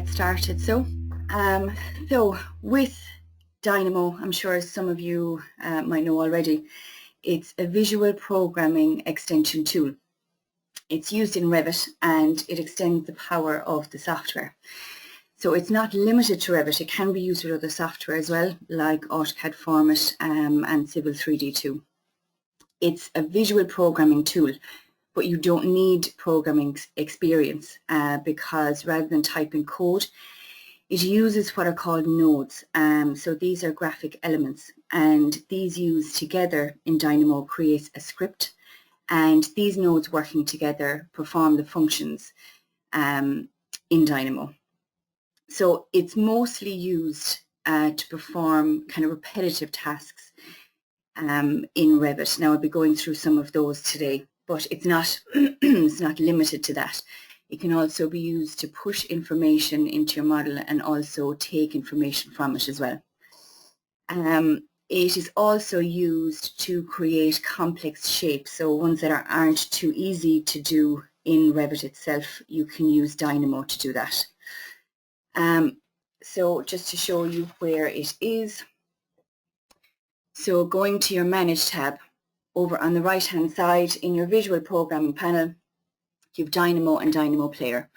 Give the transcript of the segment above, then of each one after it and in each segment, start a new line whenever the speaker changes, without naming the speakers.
get started. So with Dynamo, I'm sure some of you might know already, it's a visual programming extension tool. It's used in Revit and it extends the power of the software. So it's not limited to Revit, it can be used with other software as well, like AutoCAD Format and Civil 3D too. It's a visual programming tool, but you don't need programming experience because rather than typing code, it uses what are called nodes. So these are graphic elements, and these used together in Dynamo creates a script, and these nodes working together perform the functions in Dynamo. So it's mostly used to perform kind of repetitive tasks in Revit. Now I'll be going through some of those today, but it's not it's not limited to that. It can also be used to push information into your model and also take information from it as well. It is also used to create complex shapes, so ones that aren't too easy to do in Revit itself. You can use Dynamo to do that. So just to show you where it is, so going to your Manage tab, over on the right hand side in your visual programming panel, you have Dynamo and Dynamo Player.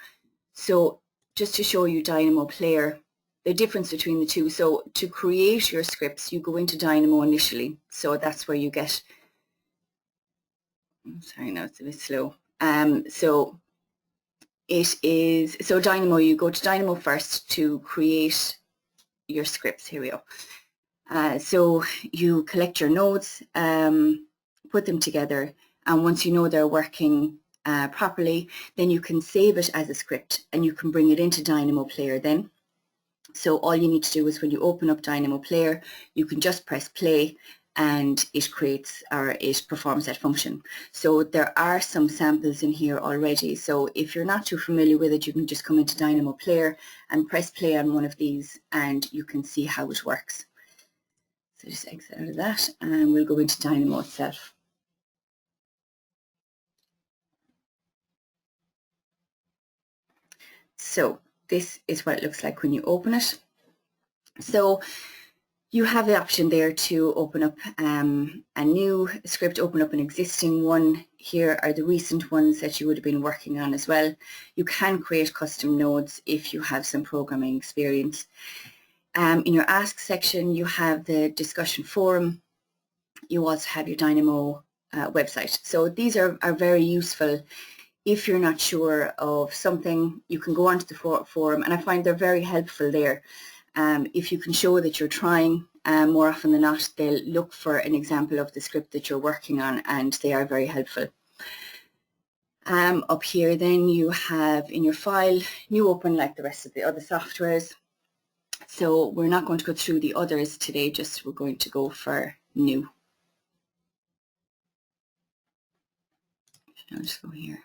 So just to show you Dynamo Player, the difference between the two. So to create your scripts, you go into Dynamo initially. So that's where you get, I'm sorry, now it's a bit slow. So Dynamo, you go to Dynamo first to create your scripts. Here we go. So you collect your nodes, put them together, and once you know they're working properly, then you can save it as a script and you can bring it into Dynamo Player then. So all you need to do is when you open up Dynamo Player, you can just press play and it creates, or it performs that function. So there are some samples in here already. So if you're not too familiar with it, you can just come into Dynamo Player and press play on one of these and you can see how it works. So just exit out of that and we'll go into Dynamo itself. So this is what it looks like when you open it. So you have the option there to open up a new script, open up an existing one. Here are the recent ones that you would have been working on as well. You can create custom nodes if you have some programming experience. In your Ask section, you have the discussion forum. You also have your Dynamo website. So these are very useful. If you're not sure of something, you can go onto the forum, and I find they're very helpful there. If you can show that you're trying, more often than not, they'll look for an example of the script that you're working on, and they are very helpful. Up here then you have in your file, new open like the rest of the other softwares. So we're not going to go through the others today, just we're going to go for new. I'll just go here.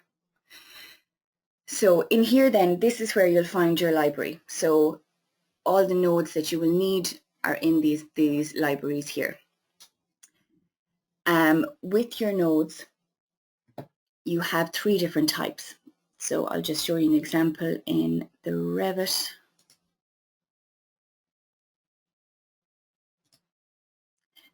So in here then, this is where you'll find your library. So all the nodes that you will need are in these libraries here. With your nodes, you have 3 different types. So I'll just show you an example in the Revit.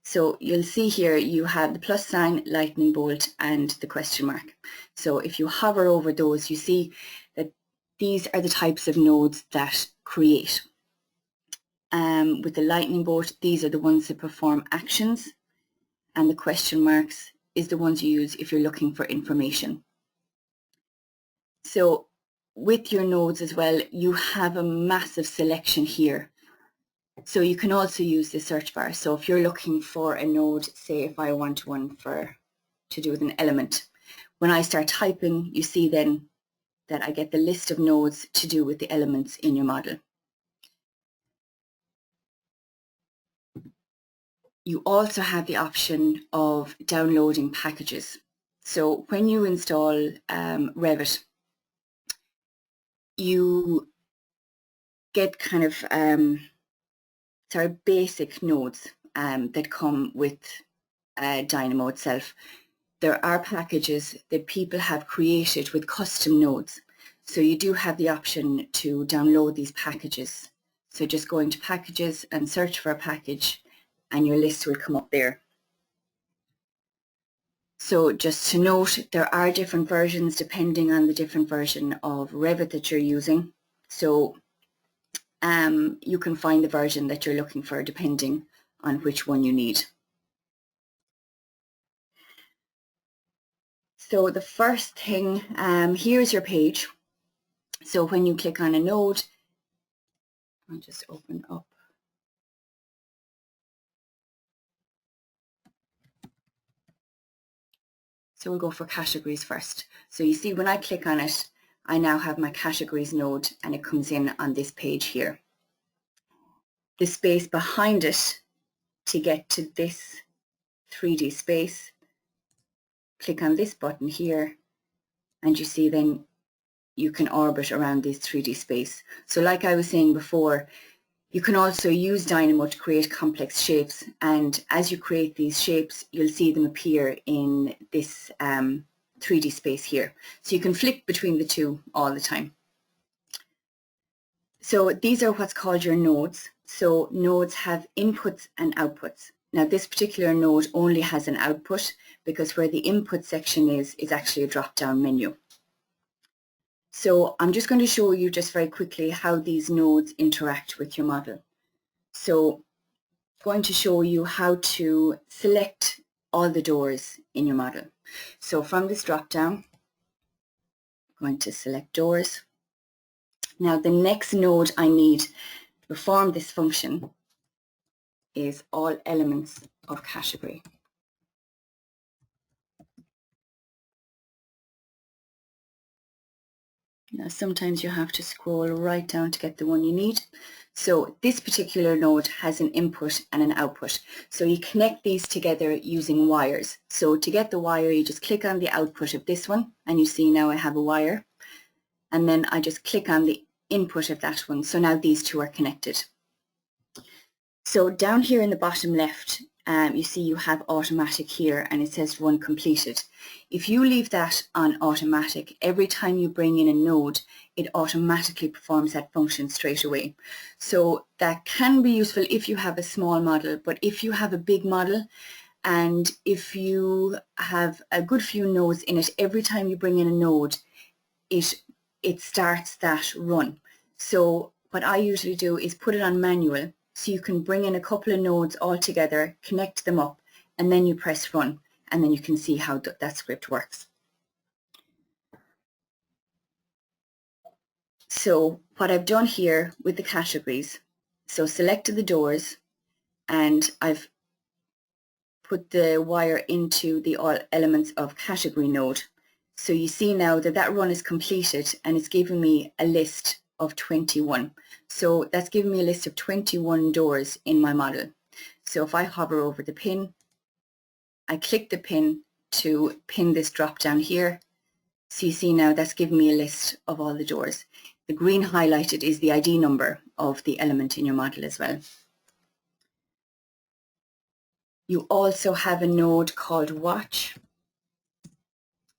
So you'll see here you have the plus sign, lightning bolt, and the question mark. So if you hover over those, you see that these are the types of nodes that create. With the lightning bolt, these are the ones that perform actions, and the question marks is the ones you use if you're looking for information. So with your nodes as well, you have a massive selection here. So you can also use the search bar. So if you're looking for a node, say if I want one to do with an element, when I start typing, you see then that I get the list of nodes to do with the elements in your model. You also have the option of downloading packages. So when you install Revit, you get kind of basic nodes that come with Dynamo itself. There are packages that people have created with custom nodes. So you do have the option to download these packages. So just go into packages and search for a package and your list will come up there. So just to note, there are different versions depending on the different version of Revit that you're using. So you can find the version that you're looking for depending on which one you need. So the first thing, here's your page. So when you click on a node, I'll just open up. So we'll go for categories first. So you see when I click on it, I now have my categories node and it comes in on this page here. The space behind it to get to this 3D space, click on this button here and you see then you can orbit around this 3D space. So like I was saying before, you can also use Dynamo to create complex shapes, and as you create these shapes you'll see them appear in this 3D space here. So you can flick between the two all the time. So these are what's called your nodes. So nodes have inputs and outputs. Now this particular node only has an output because where the input section is actually a drop-down menu. So I'm just going to show you just very quickly how these nodes interact with your model. So I'm going to show you how to select all the doors in your model. So from this drop-down, I'm going to select doors. Now the next node I need to perform this function is all elements of category. Now sometimes you have to scroll right down to get the one you need. So this particular node has an input and an output. So you connect these together using wires. So to get the wire, you just click on the output of this one and you see now I have a wire. And then I just click on the input of that one. So now these two are connected. So down here in the bottom left, you see you have automatic here and it says run completed. If you leave that on automatic, every time you bring in a node, it automatically performs that function straight away. So that can be useful if you have a small model, but if you have a big model and if you have a good few nodes in it, every time you bring in a node, it starts that run. So what I usually do is put it on manual. So you can bring in a couple of nodes all together, connect them up, and then you press run, and then you can see how that script works. So what I've done here with the categories, so selected the doors, and I've put the wire into the all elements of category node. So you see now that that run is completed and it's giving me a list of 21. So that's giving me a list of 21 doors in my model. So if I hover over the pin, I click the pin to pin this drop down here. So you see now that's giving me a list of all the doors. The green highlighted is the ID number of the element in your model as well. You also have a node called watch.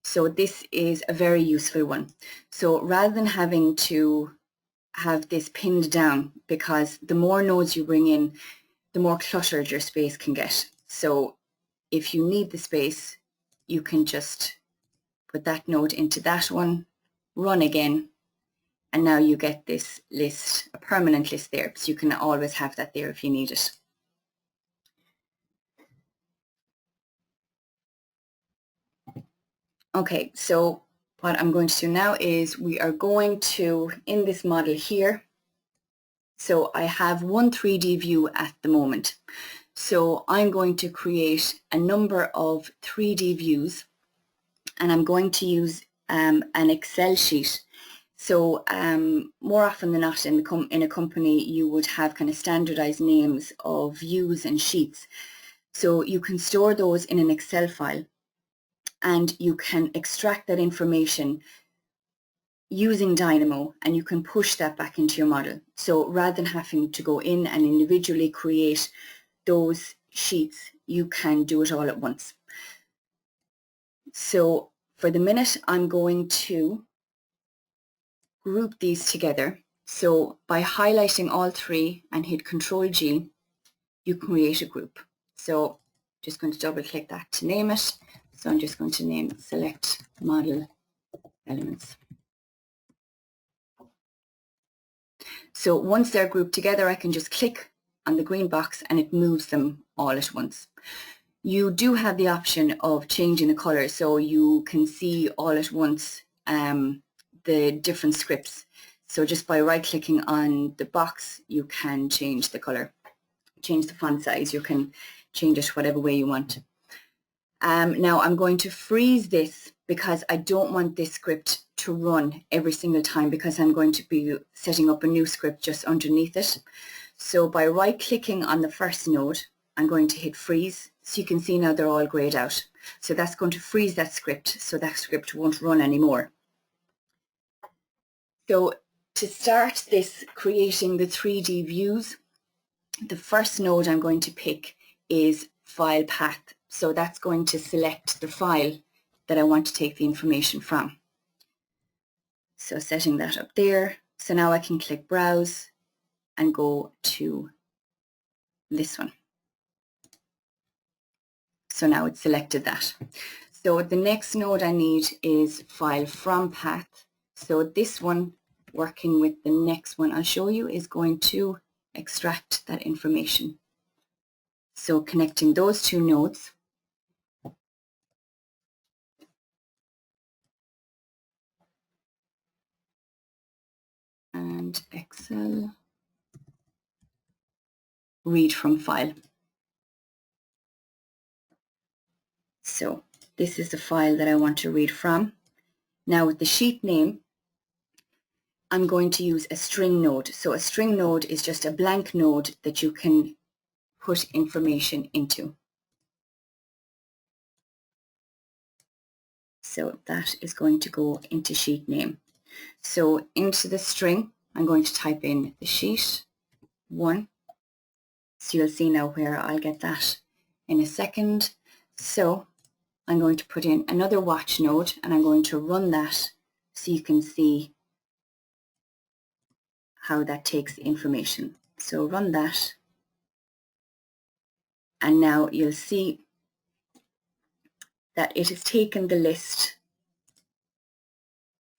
So this is a very useful one. So rather than having to have this pinned down, because the more nodes you bring in, the more cluttered your space can get. So if you need the space, you can just put that node into that one, run again, and now you get this list, a permanent list there. So you can always have that there if you need it. Okay, so what I'm going to do now is we are going to, in this model here, so I have one 3D view at the moment. So I'm going to create a number of 3D views and I'm going to use an Excel sheet. So more often than not in a company you would have kind of standardized names of views and sheets. So you can store those in an Excel file and you can extract that information using Dynamo and you can push that back into your model. So rather than having to go in and individually create those sheets, you can do it all at once. So for the minute, I'm going to group these together. So by highlighting all three and hit Control G, you create a group. So just going to double click that to name it. So I'm just going to name Select Model Elements. So once they're grouped together, I can just click on the green box and it moves them all at once. You do have the option of changing the color, so you can see all at once the different scripts. So just by right-clicking on the box, you can change the color, change the font size. You can change it whatever way you want. Now I'm going to freeze this because I don't want this script to run every single time, because I'm going to be setting up a new script just underneath it. So by right-clicking on the first node, I'm going to hit freeze. So you can see now they're all grayed out. So that's going to freeze that script, so that script won't run anymore. So to start this creating the 3D views, the first node I'm going to pick is File Path. So that's going to select the file that I want to take the information from. So setting that up there. So now I can click Browse and go to this one. So now it's selected that. So the next node I need is File From Path. So this one, working with the next one I'll show you, is going to extract that information. So connecting those two nodes. And Excel, read from file. So this is the file that I want to read from. Now with the sheet name, I'm going to use a string node. So a string node is just a blank node that you can put information into. So that is going to go into sheet name. So into the string, I'm going to type in the sheet 1. So you'll see now where I'll get that in a second. So I'm going to put in another watch node and I'm going to run that so you can see how that takes the information. So run that. And now you'll see that it has taken the list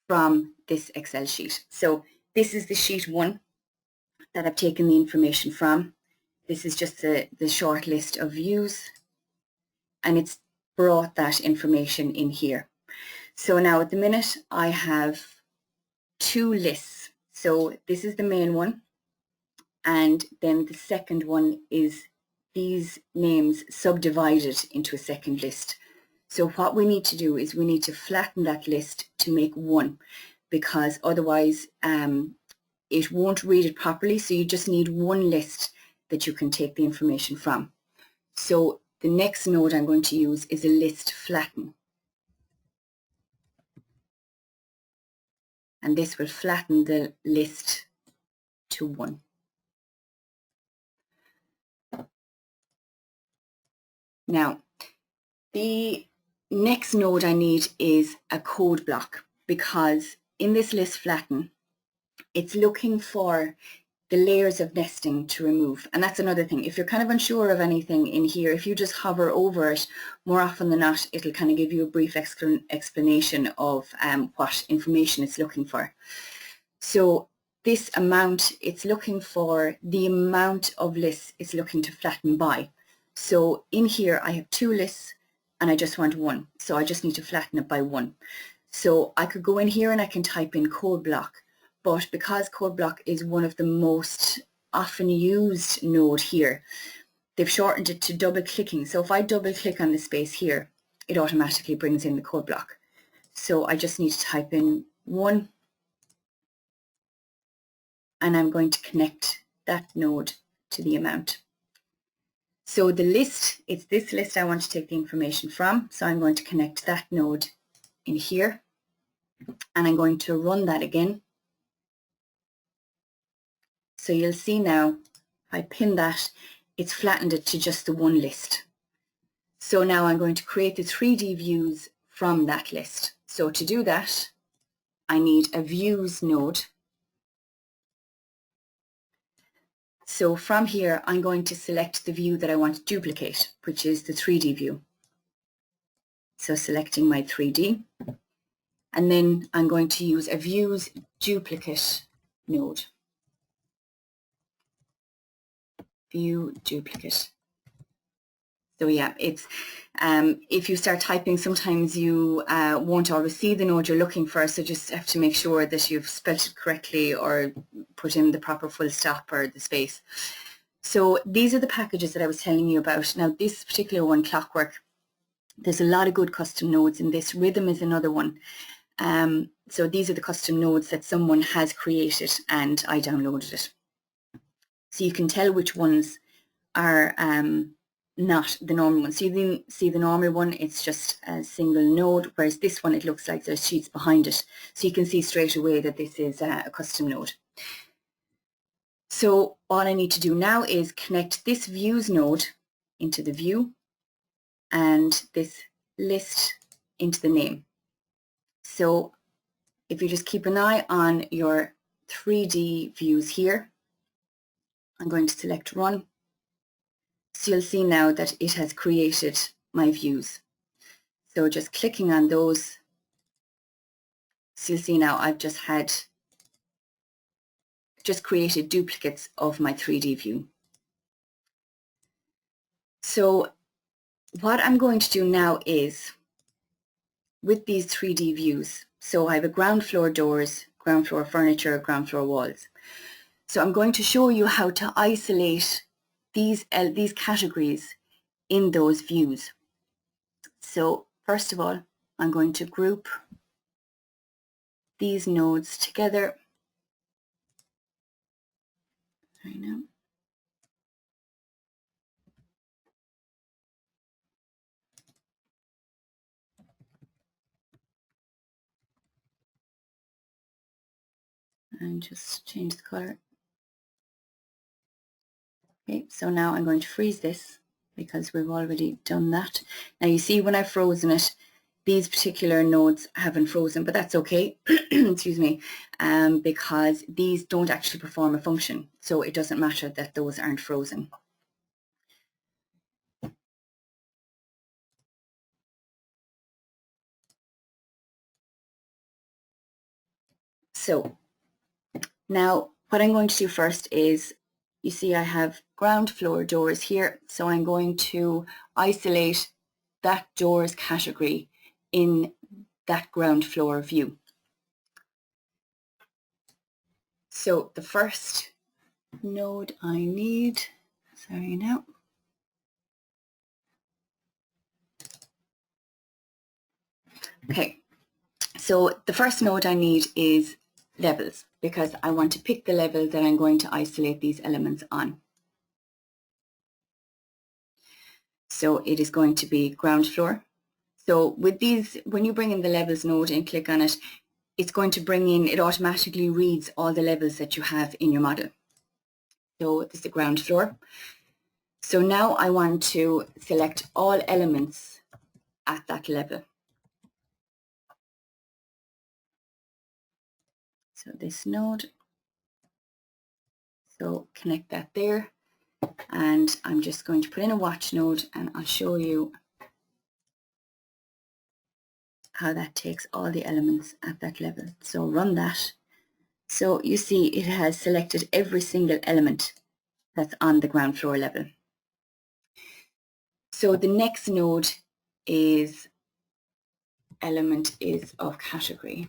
from this Excel sheet. So this is the sheet 1 that I've taken the information from. This is just the short list of views, and it's brought that information in here. So now at the minute I have 2 lists. So this is the main one, and then the second one is these names subdivided into a second list. So what we need to do is we need to flatten that list to make 1, because otherwise it won't read it properly. So you just need 1 list that you can take the information from. So the next node I'm going to use is a list flatten. And this will flatten the list to 1. Now, the next node I need is a code block, because in this list flatten, it's looking for the layers of nesting to remove. And that's another thing. If you're kind of unsure of anything in here, if you just hover over it, more often than not, it'll kind of give you a brief explanation of what information it's looking for. So this amount, it's looking for the amount of lists it's looking to flatten by. So in here, I have 2 lists and I just want 1. So I just need to flatten it by 1. So I could go in here and I can type in code block. But because code block is one of the most often used node here, they've shortened it to double clicking. So if I double click on the space here, it automatically brings in the code block. So I just need to type in 1, and I'm going to connect that node to the amount. So the list, it's this list I want to take the information from. So I'm going to connect that node in here, and I'm going to run that again. So you'll see now, if I pin that, it's flattened it to just the 1 list. So now I'm going to create the 3D views from that list. So to do that, I need a views node. So from here, I'm going to select the view that I want to duplicate, which is the 3D view. So selecting my 3D, and then I'm going to use a views duplicate node. View duplicate. So yeah, it's if you start typing, sometimes you won't always see the node you're looking for, so just have to make sure that you've spelled it correctly or put in the proper full stop or the space. So these are the packages that I was telling you about. Now this particular one, Clockwork, there's a lot of good custom nodes in this. Rhythm is another one. So these are the custom nodes that someone has created and I downloaded it. So you can tell which ones are not the normal one. So you can see the normal one, it's just a single node, whereas this one, it looks like there's sheets behind it. So you can see straight away that this is a custom node. So all I need to do now is connect this views node into the view and this list into the name. So if you just keep an eye on your 3D views here, I'm going to select run. So you'll see now that it has created my views. So just clicking on those, so you'll see now I've just created duplicates of my 3D view. So what I'm going to do now is, with these 3D views, so I have a ground floor doors, ground floor furniture, ground floor walls. So I'm going to show you how to isolate these categories in those views. So first of all, I'm going to group these nodes together. Right now. And just change the color. Okay, so now I'm going to freeze this because we've already done that. Now you see when I've frozen it, these particular nodes haven't frozen, but that's okay, excuse me, because these don't actually perform a function. So it doesn't matter that those aren't frozen. So now what I'm going to do first is, you see I have ground floor doors here, so I'm going to isolate that doors category in that ground floor view. So the first node I need, sorry now, okay, so the first node I need is levels, because I want to pick the level that I'm going to isolate these elements on. So it is going to be ground floor. So with these, when you bring in the levels node and click on it, it's going to bring in, it automatically reads all the levels that you have in your model. So this is the ground floor. So now I want to select all elements at that level. So this node, so connect that there, and I'm just going to put in a watch node and I'll show you how that takes all the elements at that level. So run that. So you see it has selected every single element that's on the ground floor level. So the next node is element is of category.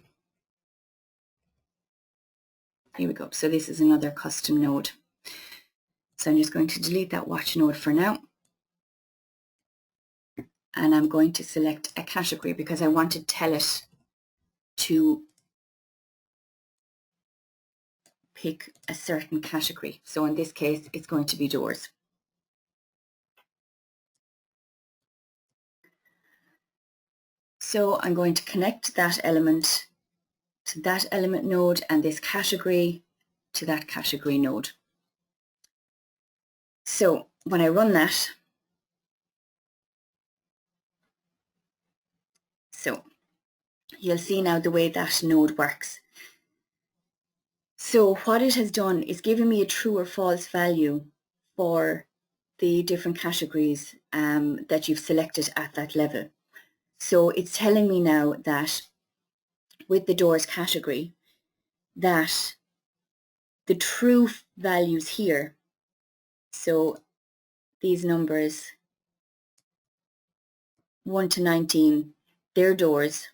Here we go. So this is another custom node. So I'm just going to delete that watch node for now. And I'm going to select a category because I want to tell it to pick a certain category. So in this case, it's going to be doors. So I'm going to connect that element to that element node and this category to that category node. So when I run that, so you'll see now the way that node works. So what it has done is given me a true or false value for the different categories that you've selected at that level. So it's telling me now that with the doors category, that the true values here, so these numbers 1 to 19, they're doors.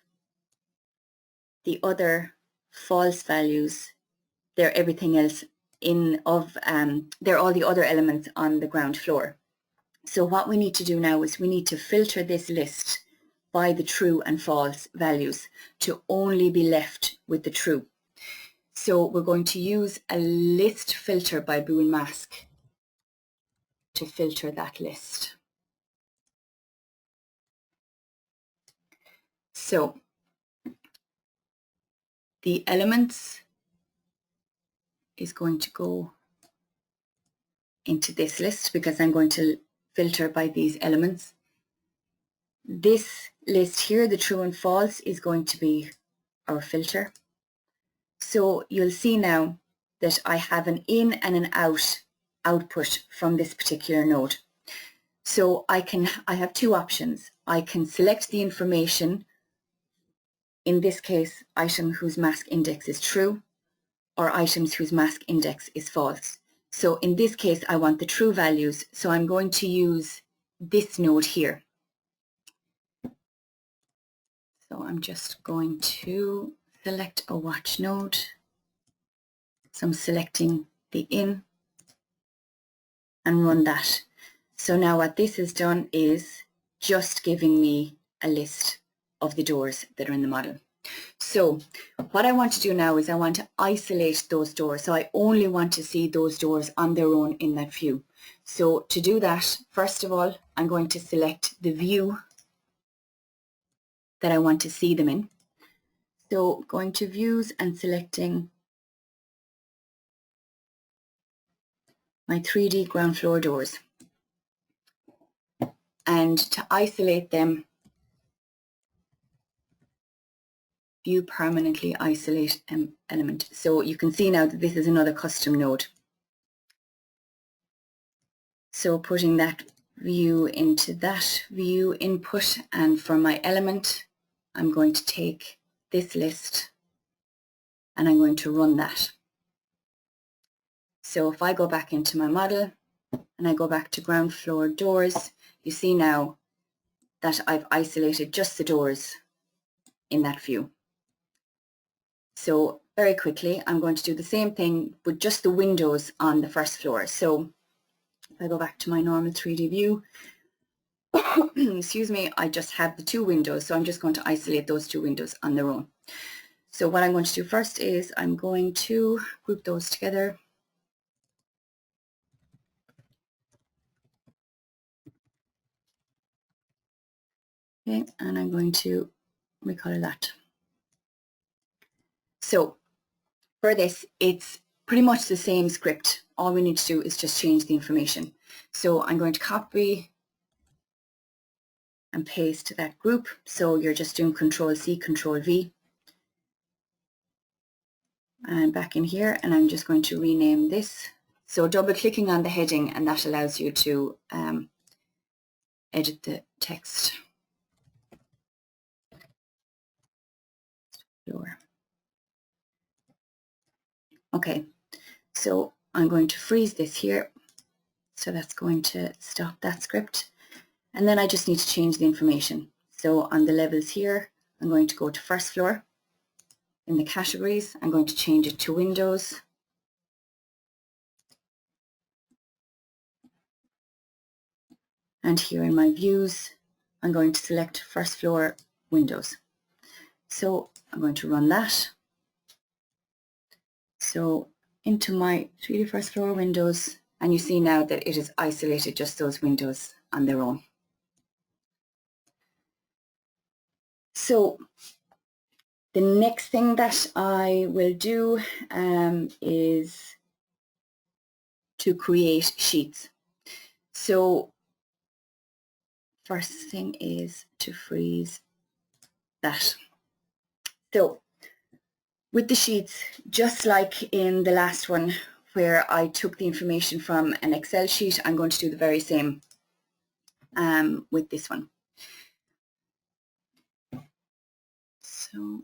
The other false values, they're everything else they're all the other elements on the ground floor. So what we need to do now is we need to filter this list by the true and false values to only be left with the true. So we're going to use a list filter by Bool Mask to filter that list. So the elements is going to go into this list because I'm going to filter by these elements. This list here, the true and false, is going to be our filter. So you'll see now that I have an in and an out output from this particular node. So I have two options. I can select the information, in this case, item whose mask index is true, or items whose mask index is false. So in this case, I want the true values, so I'm going to use this node here. So I'm just going to select a watch node. So I'm selecting the in and run that. So now what this has done is just giving me a list of the doors that are in the model. So what I want to do now is I want to isolate those doors. So I only want to see those doors on their own in that view. So to do that, first of all, I'm going to select the view that I want to see them in. So going to views and selecting my 3D ground floor doors. And to isolate them, view permanently isolate element. So you can see now that this is another custom node. So putting that view into that view input, and for my element, I'm going to take this list and I'm going to run that. So if I go back into my model and I go back to ground floor doors, you see now that I've isolated just the doors in that view. So very quickly, I'm going to do the same thing with just the windows on the first floor. So if I go back to my normal 3D view, excuse me, I just have the two windows. So I'm just going to isolate those two windows on their own. So what I'm going to do first is I'm going to group those together. Okay, and I'm going to recolor that. So for this, it's pretty much the same script. All we need to do is just change the information. So I'm going to copy and paste that group. So you're just doing Control-C, Control-V. And back in here, and I'm just going to rename this. So double clicking on the heading, and that allows you to edit the text. Okay, so I'm going to freeze this here. So that's going to stop that script. And then I just need to change the information. So on the levels here, I'm going to go to first floor. In the categories, I'm going to change it to windows. And here in my views, I'm going to select first floor windows. So I'm going to run that. So into my 3D first floor windows, and you see now that it has isolated just those windows on their own. So the next thing that I will do is to create sheets. So first thing is to freeze that. So with the sheets, just like in the last one where I took the information from an Excel sheet, I'm going to do the very same with this one. So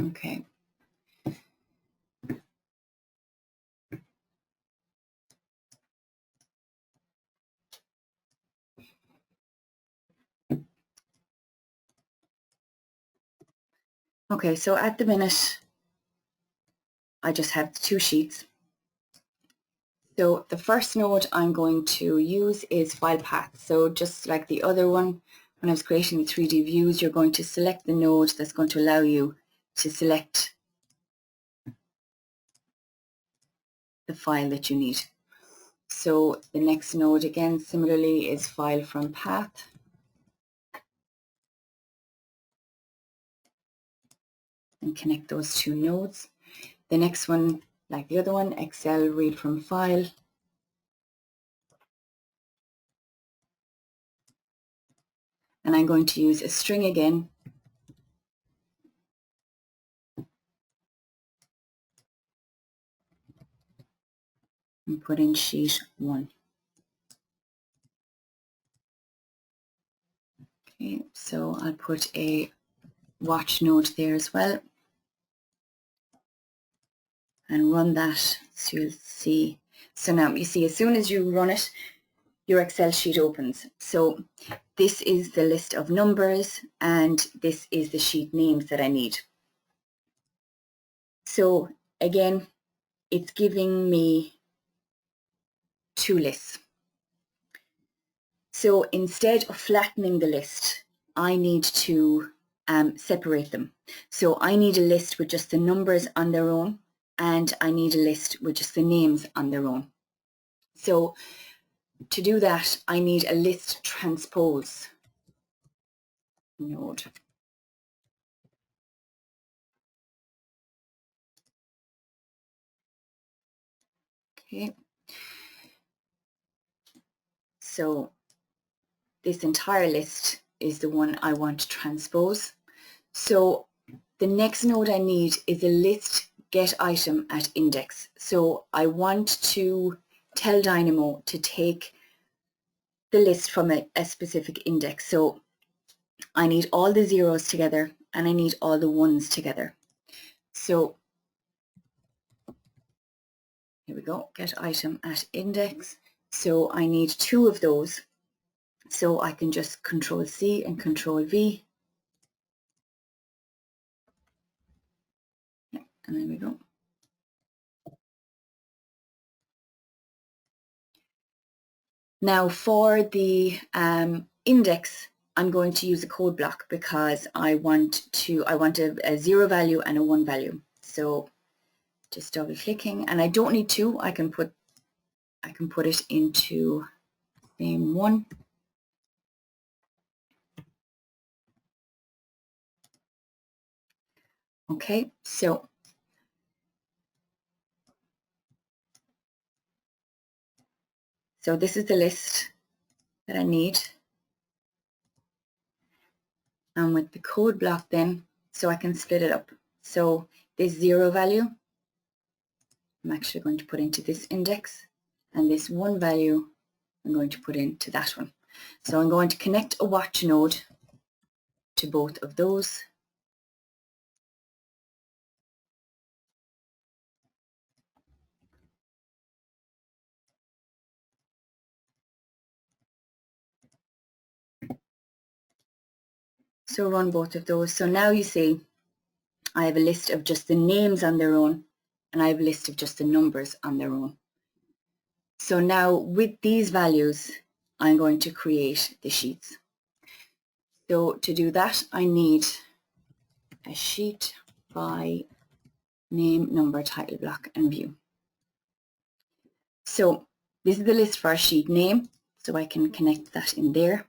okay. Okay, so at the minute, I just have 2 sheets. So the first node I'm going to use is file path. So just like the other one, when I was creating the 3D views, you're going to select the node that's going to allow you to select the file that you need. So the next node again, similarly, is file from path. And connect those 2 nodes. The next one, like the other one, Excel read from file. And I'm going to use a string again. And put in sheet 1. Okay, so I'll put a watch node there as well. And run that so you'll see. So now you see as soon as you run it, your Excel sheet opens. So this is the list of numbers and this is the sheet names that I need. So again, it's giving me 2 lists. So instead of flattening the list, I need to separate them. So I need a list with just the numbers on their own, and I need a list with just the names on their own. So to do that, I need a list transpose node. Okay. So this entire list is the one I want to transpose. So the next node I need is a list get item at index. So I want to tell Dynamo to take the list from a specific index. So I need all the zeros together and I need all the ones together. So here we go, get item at index. So I need 2 of those. So I can just Control C and Control V. Yeah, and there we go. Now for the index, I'm going to use a code block because I want a 0 value and a 1 value. So just double clicking, and I don't need 2. I can put it into name 1. Okay, so this is the list that I need. And with the code block then, so I can split it up. So this 0 value, I'm actually going to put into this index, and this 1 value I'm going to put into that one. So I'm going to connect a watch node to both of those. So run both of those. So now you see I have a list of just the names on their own and I have a list of just the numbers on their own. So now with these values, I'm going to create the sheets. So to do that, I need a sheet by name, number, title block, and view. So this is the list for our sheet name, so I can connect that in there.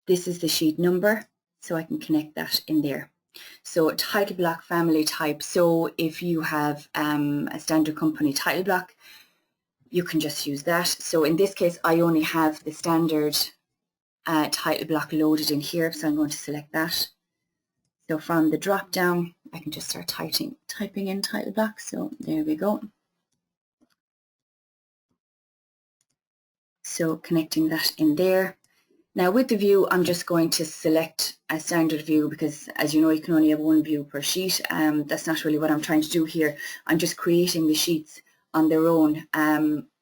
This is the sheet number, so I can connect that in there. So title block, family type. So if you have a standard company title block, you can just use that. So in this case, I only have the standard title block loaded in here, so I'm going to select that. So from the drop down, I can just start typing in title block. So there we go. So connecting that in there. Now with the view, I'm just going to select a standard view because, as you know, you can only have one view per sheet. That's not really what I'm trying to do here. I'm just creating the sheets on their own.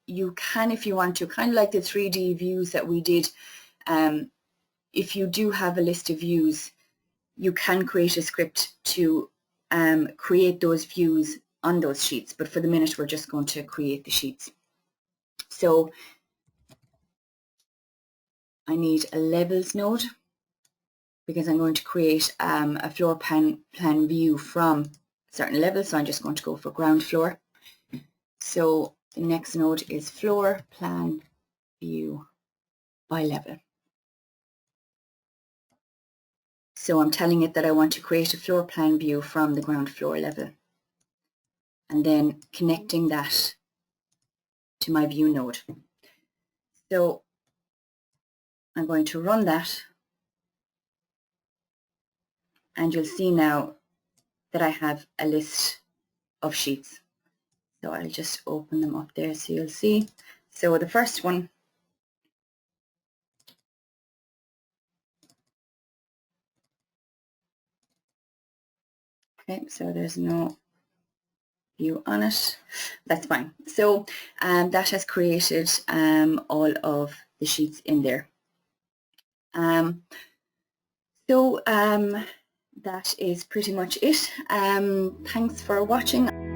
You can, if you want to, kind of like the 3D views that we did. If you do have a list of views, you can create a script to create those views on those sheets. But for the minute, we're just going to create the sheets. So I need a levels node because I'm going to create a floor plan view from certain levels. So I'm just going to go for ground floor. So the next node is floor plan view by level. So I'm telling it that I want to create a floor plan view from the ground floor level, and then connecting that to my view node. So I'm going to run that, and you'll see now that I have a list of sheets. So I'll just open them up there so you'll see. So the first one, okay, so there's no view on it. That's fine. So that has created all of the sheets in there. So that is pretty much it. Thanks for watching.